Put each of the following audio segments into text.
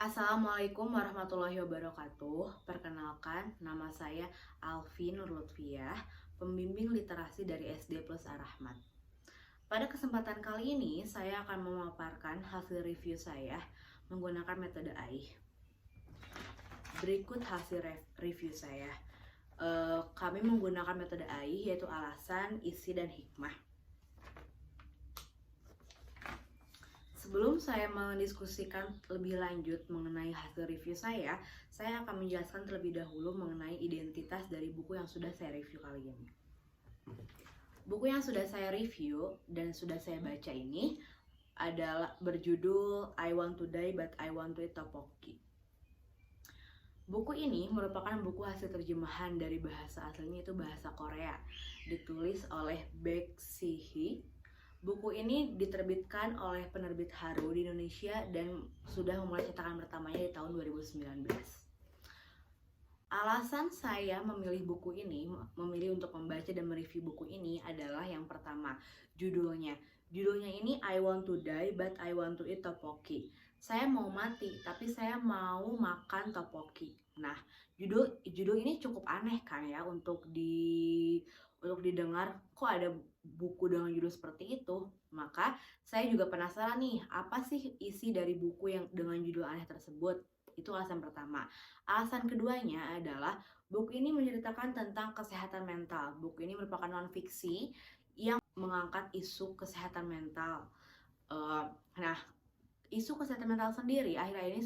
Assalamualaikum warahmatullahi wabarakatuh. Perkenalkan, nama saya Alfi Nur Lutfiah, pembimbing literasi dari SD Plus Ar-Rahmat. Pada kesempatan kali ini, saya akan memaparkan hasil review saya menggunakan metode AIH. Berikut hasil review saya. Kami menggunakan metode AIH, yaitu alasan, isi, dan hikmah. Sebelum saya mendiskusikan lebih lanjut mengenai hasil review saya akan menjelaskan terlebih dahulu mengenai identitas dari buku yang sudah saya review kali ini. Buku yang sudah saya review dan sudah saya baca ini adalah berjudul I Want to Die But I Want to Eat Tteokbokki. Buku ini merupakan buku hasil terjemahan dari bahasa aslinya, itu bahasa Korea, ditulis oleh Baek Si-hee. Buku ini diterbitkan oleh penerbit Haru di Indonesia dan sudah memulai cetakan pertamanya di tahun 2019. Alasan saya memilih buku ini, memilih untuk membaca dan mereview buku ini adalah yang pertama, judulnya. Judulnya ini I Want to Die But I Want to Eat Tteokbokki. Saya mau mati, tapi saya mau makan tteokbokki. Nah, judul ini cukup aneh kan ya untuk didengar, kok ada buku dengan judul seperti itu. Maka saya juga penasaran nih, apa sih isi dari buku yang dengan judul aneh tersebut. Itu alasan pertama. Alasan keduanya adalah buku ini menceritakan tentang kesehatan mental. Buku ini merupakan non-fiksi yang mengangkat isu kesehatan mental. Nah, isu kesehatan mental sendiri akhir-akhir ini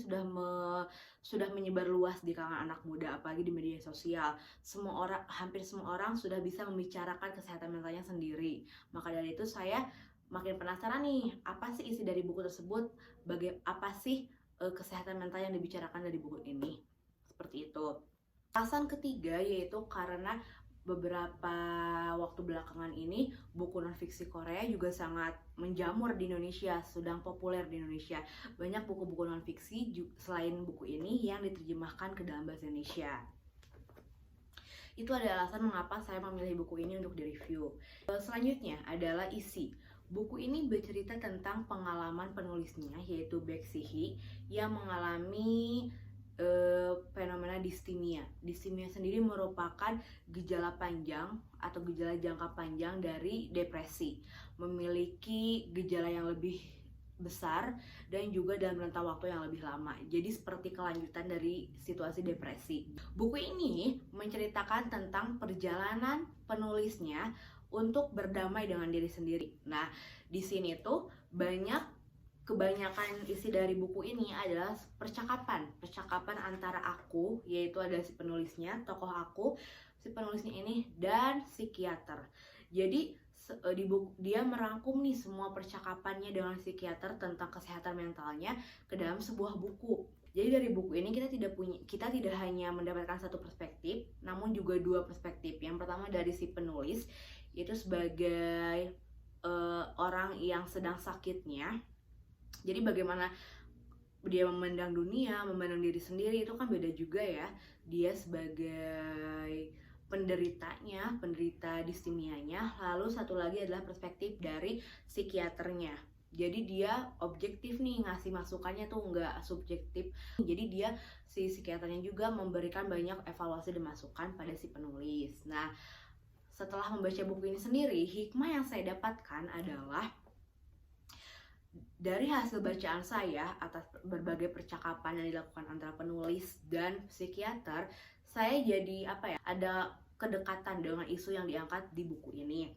sudah menyebar luas di kalangan anak muda, apalagi di media sosial. Hampir semua orang sudah bisa membicarakan kesehatan mentalnya sendiri. Maka dari itu saya makin penasaran nih, apa sih isi dari buku tersebut? Apa sih kesehatan mental yang dibicarakan dari buku ini? Seperti itu. Alasan ketiga yaitu karena beberapa waktu belakangan ini buku non-fiksi Korea juga sangat menjamur di Indonesia, sedang populer di Indonesia. Banyak buku-buku non-fiksi selain buku ini yang diterjemahkan ke dalam bahasa Indonesia. Itu adalah alasan mengapa saya memilih buku ini untuk direview. Selanjutnya adalah isi. Buku ini bercerita tentang pengalaman penulisnya, yaitu Baek Si-hee, yang mengalami fenomena distimia. Distimia sendiri merupakan gejala panjang atau gejala jangka panjang dari depresi, memiliki gejala yang lebih besar dan juga dalam rentang waktu yang lebih lama. Jadi seperti kelanjutan dari situasi depresi. Buku ini menceritakan tentang perjalanan penulisnya untuk berdamai dengan diri sendiri. Nah, di sini tuh kebanyakan isi dari buku ini adalah percakapan antara aku, yaitu ada si penulisnya, tokoh aku, si penulisnya ini, dan psikiater. Jadi di buku dia merangkum nih semua percakapannya dengan psikiater tentang kesehatan mentalnya ke dalam sebuah buku. Jadi dari buku ini kita tidak hanya mendapatkan satu perspektif, namun juga dua perspektif. Yang pertama dari si penulis, itu sebagai orang yang sedang sakitnya. Jadi bagaimana dia memandang dunia, memandang diri sendiri, itu kan beda juga ya. Dia sebagai penderita distimianya. Lalu satu lagi adalah perspektif dari psikiaternya. Jadi dia objektif nih, ngasih masukannya tuh nggak subjektif. Jadi si psikiaternya juga memberikan banyak evaluasi dan masukan pada si penulis. Nah, setelah membaca buku ini sendiri, hikmah yang saya dapatkan adalah dari hasil bacaan saya atas berbagai percakapan yang dilakukan antara penulis dan psikiater, saya jadi ada kedekatan dengan isu yang diangkat di buku ini.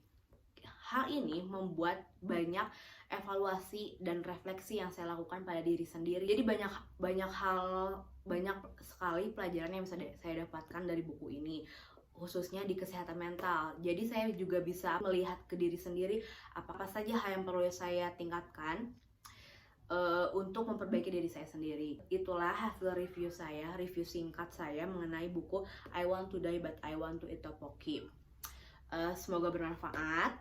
Hal ini membuat banyak evaluasi dan refleksi yang saya lakukan pada diri sendiri. Jadi banyak sekali pelajaran yang bisa saya dapatkan dari buku ini, khususnya di kesehatan mental. Jadi saya juga bisa melihat ke diri sendiri apa saja hal yang perlu saya tingkatkan untuk memperbaiki diri saya sendiri. Itulah hasil review singkat saya mengenai buku I Want to Die But I Want to Eat Tteokbokki. Semoga bermanfaat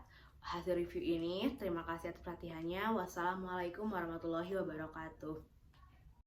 hasil review ini. Terima kasih atas perhatiannya. Wassalamualaikum warahmatullahi wabarakatuh.